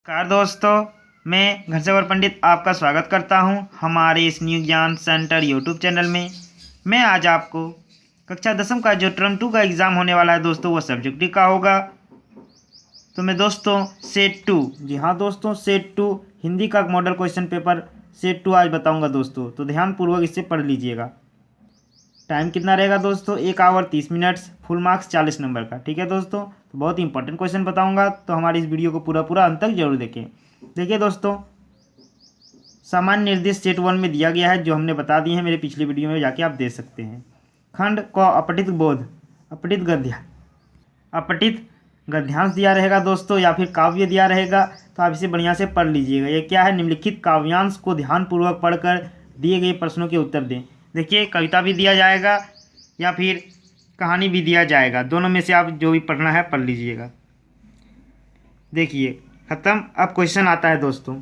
नमस्कार दोस्तों, मैं घनश्याम पंडित आपका स्वागत करता हूं हमारे इस न्यू ज्ञान सेंटर यूट्यूब चैनल में। मैं आज आपको कक्षा 10वीं का जो टर्म 2 का एग्ज़ाम होने वाला है दोस्तों, वो सब्जेक्ट का होगा। तो मैं दोस्तों सेट 2, जी हाँ दोस्तों, सेट 2 हिंदी का मॉडल क्वेश्चन पेपर सेट 2 आज बताऊँगा दोस्तों, तो ध्यानपूर्वक इसे पढ़ लीजिएगा। टाइम कितना रहेगा दोस्तों? 1 hour 30 minutes, full marks 40 number का। ठीक है दोस्तों, तो बहुत ही इंपॉर्टेंट क्वेश्चन बताऊंगा, तो हमारी इस वीडियो को पूरा अंत तक जरूर देखें। देखिए दोस्तों, सामान्य निर्देश सेट 1 में दिया गया है, जो हमने बता दिए हैं मेरे पिछली वीडियो में, जाके आप देख सकते हैं। खंड क अपठित बोध, अपठित गद्यांश दिया रहेगा दोस्तों, या फिर काव्य दिया रहेगा, तो आप इसे बढ़िया से पढ़ लीजिएगा। ये क्या है? निम्नलिखित काव्यांश को ध्यानपूर्वक पढ़कर दिए गए प्रश्नों के उत्तर दें। देखिए, कविता भी दिया जाएगा या फिर कहानी भी दिया जाएगा, दोनों में से आप जो भी पढ़ना है पढ़ लीजिएगा। देखिए खत्म। अब क्वेश्चन आता है दोस्तों,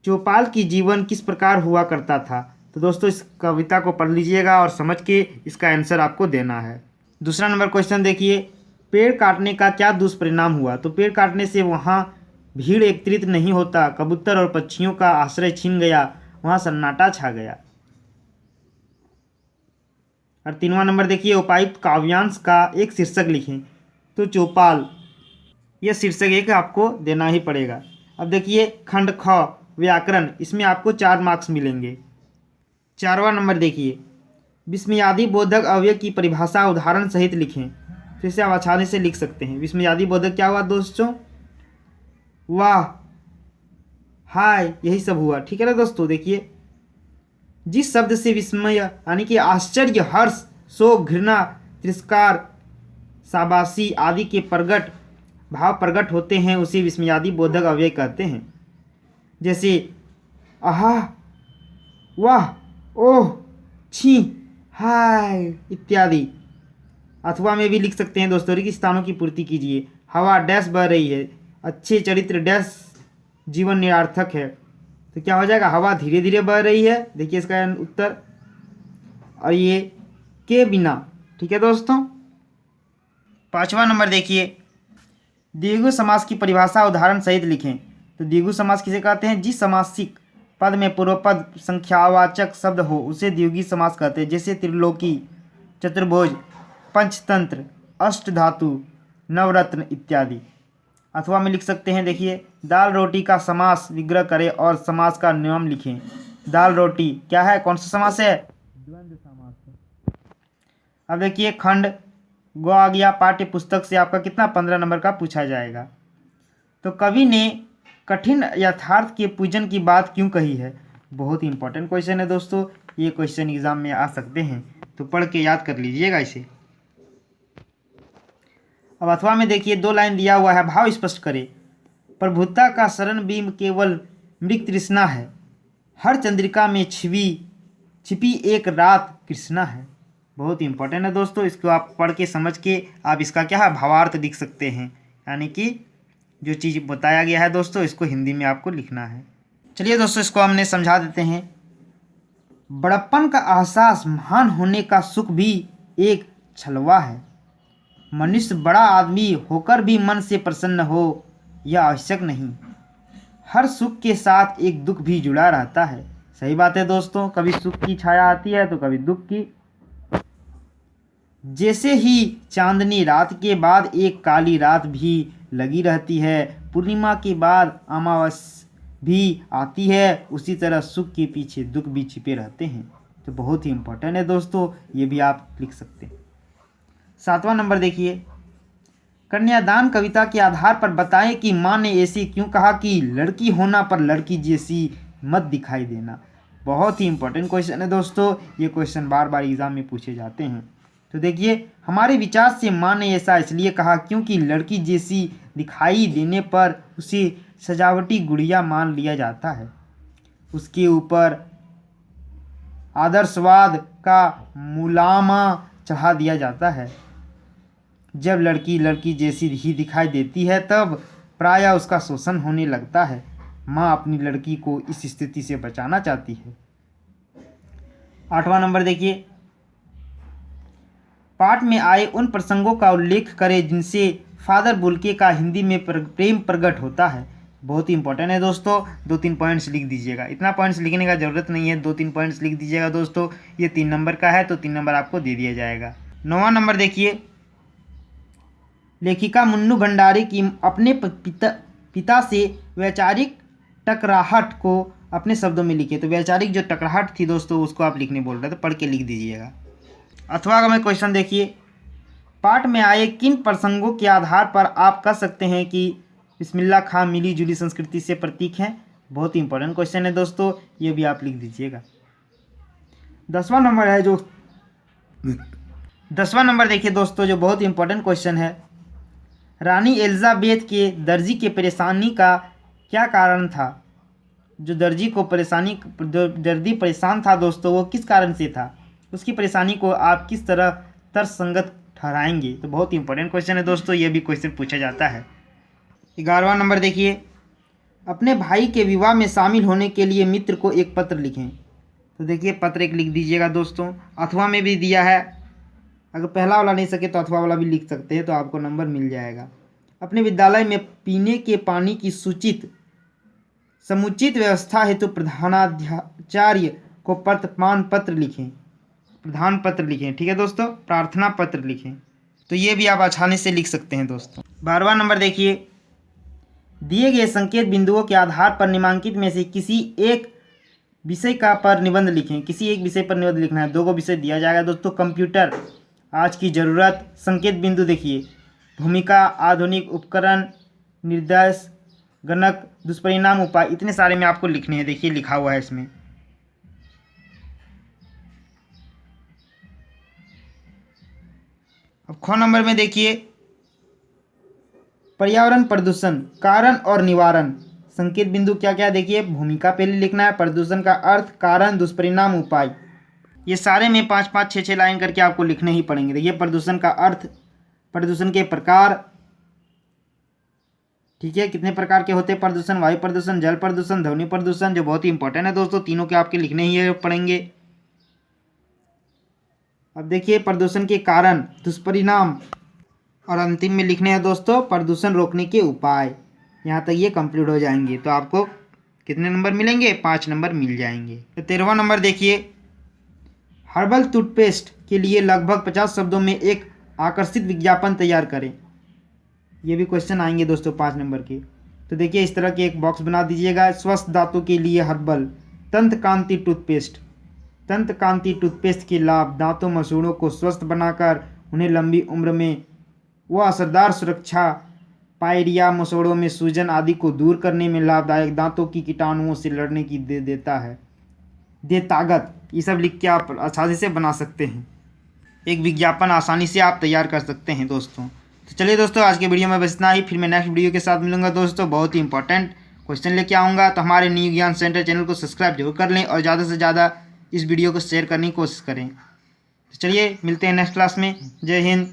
चौपाल की जीवन किस प्रकार हुआ करता था। तो दोस्तों इस कविता को पढ़ लीजिएगा और समझ के इसका आंसर आपको देना है। दूसरा नंबर क्वेश्चन देखिए, पेड़ काटने का क्या दुष्परिणाम हुआ। तो पेड़ काटने से वहाँ भीड़ एकत्रित नहीं होता, कबूतर और पक्षियों का आश्रय छीन गया, वहाँ सन्नाटा छा गया। और तीनवा नंबर देखिए, उपायुक्त काव्यांश का एक शीर्षक लिखें। तो चौपाल, यह शीर्षक एक आपको देना ही पड़ेगा। अब देखिए खंड ख व्याकरण, इसमें आपको 4 मार्क्स मिलेंगे। 4वां नंबर देखिए, विस्मयादि बोधक अव्यय की परिभाषा उदाहरण सहित लिखें। फिर से आप आसानी से लिख सकते हैं। विस्मयादि बोधक क्या हुआ दोस्तों? वाह, हाय, यही सब हुआ। ठीक है ना दोस्तों। देखिए, जिस शब्द से विस्मय यानी कि आश्चर्य, हर्ष, शोक, घृणा, तिरस्कार, शाबाशी आदि के भाव प्रकट होते हैं, उसे विस्मयादि बोधक अव्यय कहते हैं। जैसे आहा, वाह, ओह, छी, हाय इत्यादि। अथवा में भी लिख सकते हैं दोस्तों, रिक्त स्थानों की पूर्ति कीजिए। हवा डैश बह रही है, अच्छे चरित्र डैश जीवन निरर्थक है। तो क्या हो जाएगा? हवा धीरे धीरे बह रही है। देखिए इसका उत्तर। और ये के बिना। ठीक है दोस्तों। 5वां नंबर देखिए, द्विगु समास की परिभाषा उदाहरण सहित लिखें। तो द्विगु समास किसे कहते हैं? जिस समासिक पद में पूर्वपद संख्यावाचक शब्द हो उसे द्विगु समास कहते हैं। जैसे त्रिलोकी, चतुर्भुज, पंचतंत्र, अष्टधातु, नवरत्न इत्यादि। अथवा में लिख सकते हैं, देखिए, दाल रोटी का समास विग्रह करें और समास का नियम लिखें। दाल रोटी क्या है? कौन सा समास है? द्वंद्व समास है। अब देखिए खंड गो आ गया। पाठ्य पुस्तक से आपका कितना 15 नंबर का पूछा जाएगा। तो कवि ने कठिन यथार्थ के पूजन की बात क्यों कही है? बहुत ही इंपॉर्टेंट क्वेश्चन है दोस्तों, ये क्वेश्चन एग्जाम में आ सकते हैं, तो पढ़ के याद कर लीजिएगा इसे। अब अथवा में देखिए 2 लाइन दिया हुआ है, भाव स्पष्ट करें। प्रभुता का शरण बिंब केवल मृग तृष्णा है, हर चंद्रिका में छिपी एक रात कृष्णा है। बहुत इंपॉर्टेंट है दोस्तों, इसको आप पढ़ के समझ के आप इसका क्या है भावार्थ लिख सकते हैं। यानी कि जो चीज़ बताया गया है दोस्तों, इसको हिंदी में आपको लिखना है। चलिए दोस्तों, इसको हमने समझा देते हैं। बड़प्पन का एहसास महान होने का सुख भी एक छलवा है, मनुष्य बड़ा आदमी होकर भी मन से प्रसन्न हो यह आवश्यक नहीं, हर सुख के साथ एक दुख भी जुड़ा रहता है। सही बात है दोस्तों, कभी सुख की छाया आती है तो कभी दुख की। जैसे ही चांदनी रात के बाद एक काली रात भी लगी रहती है, पूर्णिमा के बाद अमावस्या भी आती है, उसी तरह सुख के पीछे दुख भी छिपे रहते हैं। तो बहुत ही इंपॉर्टेंट है दोस्तों, ये भी आप लिख सकते हैं। 7वां नंबर देखिए, कन्यादान कविता के आधार पर बताएं कि माँ ने ऐसे क्यों कहा कि लड़की होना पर लड़की जैसी मत दिखाई देना। बहुत ही इंपॉर्टेंट क्वेश्चन है दोस्तों, ये क्वेश्चन बार बार एग्जाम में पूछे जाते हैं। तो देखिए, हमारे विचार से माँ ने ऐसा इसलिए कहा क्योंकि लड़की जैसी दिखाई देने पर उसे सजावटी गुड़िया मान लिया जाता है, उसके ऊपर आदर्शवाद का मुलामा चढ़ा दिया जाता है। जब लड़की जैसी ही दिखाई देती है तब प्रायः उसका शोषण होने लगता है। माँ अपनी लड़की को इस स्थिति से बचाना चाहती है। 8वां नंबर देखिए, पाठ में आए उन प्रसंगों का उल्लेख करें जिनसे फादर बुल्के का हिंदी में प्रेम प्रकट होता है। बहुत ही इंपॉर्टेंट है दोस्तों, 2-3 पॉइंट्स लिख दीजिएगा। इतना पॉइंट्स लिखने का ज़रूरत नहीं है, 2-3 पॉइंट्स लिख दीजिएगा दोस्तों। ये 3 नंबर का है तो 3 नंबर आपको दे दिया जाएगा। 9वां नंबर देखिए, लेखिका मुन्नू भंडारी की अपने पिता से वैचारिक टकराहट को अपने शब्दों में लिखे। तो वैचारिक जो टकराहट थी दोस्तों उसको आप लिखने बोल रहे थे, पढ़ के लिख दीजिएगा। अथवा का मैं क्वेश्चन देखिए, पाठ में आए किन प्रसंगों के आधार पर आप कह सकते हैं कि बिस्मिल्लाह खां मिली जुली संस्कृति से प्रतीक हैं। बहुत ही इंपॉर्टेंट क्वेश्चन है दोस्तों, ये भी आप लिख दीजिएगा। 10वां नंबर है जो 10वां नंबर देखिए दोस्तों, जो बहुत ही इंपॉर्टेंट क्वेश्चन है, रानी एलिजाबेथ के दर्जी के परेशानी का क्या कारण था। जो दर्जी परेशान था दोस्तों, वो किस कारण से था, उसकी परेशानी को आप किस तरह तर्कसंगत ठहराएंगे। तो बहुत ही इंपॉर्टेंट क्वेश्चन है दोस्तों, ये भी क्वेश्चन पूछा जाता है। 11वां नंबर देखिए, अपने भाई के विवाह में शामिल होने के लिए मित्र को एक पत्र लिखें। तो देखिए पत्र एक लिख दीजिएगा दोस्तों। अथवा में भी दिया है, अगर पहला वाला नहीं सके तो अथवा वाला भी लिख सकते हैं, तो आपको नंबर मिल जाएगा। अपने विद्यालय में पीने के पानी की समुचित व्यवस्था हेतु तो प्रधानाध्याचार्य को प्रमाण पत्र लिखें, प्रधान पत्र लिखें। ठीक है दोस्तों, प्रार्थना पत्र लिखें। तो ये भी आप आसानी से लिख सकते हैं दोस्तों। 12वां नंबर देखिए, दिए गए संकेत बिंदुओं के आधार पर निम्नलिखित में से किसी एक विषय का पर निबंध लिखें। किसी एक विषय पर निबंध लिखना है, 2 को विषय दिया जाएगा दोस्तों। कंप्यूटर, आज की ज़रूरत, संकेत बिंदु देखिए, भूमिका, आधुनिक उपकरण, निर्देश, गणक, दुष्परिणाम, उपाय, इतने सारे में आपको लिखने हैं। देखिए लिखा हुआ है इसमें। अब ख नंबर में देखिए, पर्यावरण प्रदूषण, कारण और निवारण। संकेत बिंदु क्या क्या देखिए, भूमिका पहले लिखना है, प्रदूषण का अर्थ, कारण, दुष्परिणाम, उपाय। ये सारे में 5-5, 6-6 लाइन करके आपको लिखने ही पड़ेंगे। देखिए प्रदूषण का अर्थ, प्रदूषण के प्रकार, ठीक है, कितने प्रकार के होते हैं प्रदूषण, वायु प्रदूषण, जल प्रदूषण, ध्वनि प्रदूषण, जो बहुत ही इंपॉर्टेंट है दोस्तों, तीनों के आपके लिखने ही पड़ेंगे। अब देखिए प्रदूषण के कारण, दुष्परिणाम, और अंतिम में लिखने हैं दोस्तों प्रदूषण रोकने के उपाय। यहाँ तक ये कंप्लीट हो जाएंगे तो आपको कितने नंबर मिलेंगे, 5 नंबर मिल जाएंगे। तो 13वां नंबर देखिए, हर्बल टूथपेस्ट के लिए लगभग 50 शब्दों में एक आकर्षित विज्ञापन तैयार करें। ये भी क्वेश्चन आएंगे दोस्तों 5 नंबर के। तो देखिए इस तरह के एक बॉक्स बना दीजिएगा। स्वस्थ दांतों के लिए herbal Dantkanti toothpaste. Dantkanti toothpaste के लाभ, दांतों मसूड़ों को स्वस्थ बनाकर उन्हें लंबी उम्र में वह असरदार सुरक्षा, पायरिया, मसूड़ों में सूजन आदि को दूर करने में लाभदायक, दांतों की कीटाणुओं से लड़ने की देता है, दे ताकत। ये सब लिख के आप आसानी से बना सकते हैं, एक विज्ञापन आसानी से आप तैयार कर सकते हैं दोस्तों। तो चलिए दोस्तों आज के वीडियो में बस इतना ही, फिर मैं नेक्स्ट वीडियो के साथ मिलूंगा दोस्तों। बहुत ही इंपॉर्टेंट क्वेश्चन लेके आऊँगा। तो हमारे न्यू ज्ञान सेंटर चैनल को सब्सक्राइब जरूर कर लें और ज़्यादा से ज़्यादा इस वीडियो को शेयर करने की कोशिश करें। तो चलिए मिलते हैं नेक्स्ट क्लास में। जय हिंद।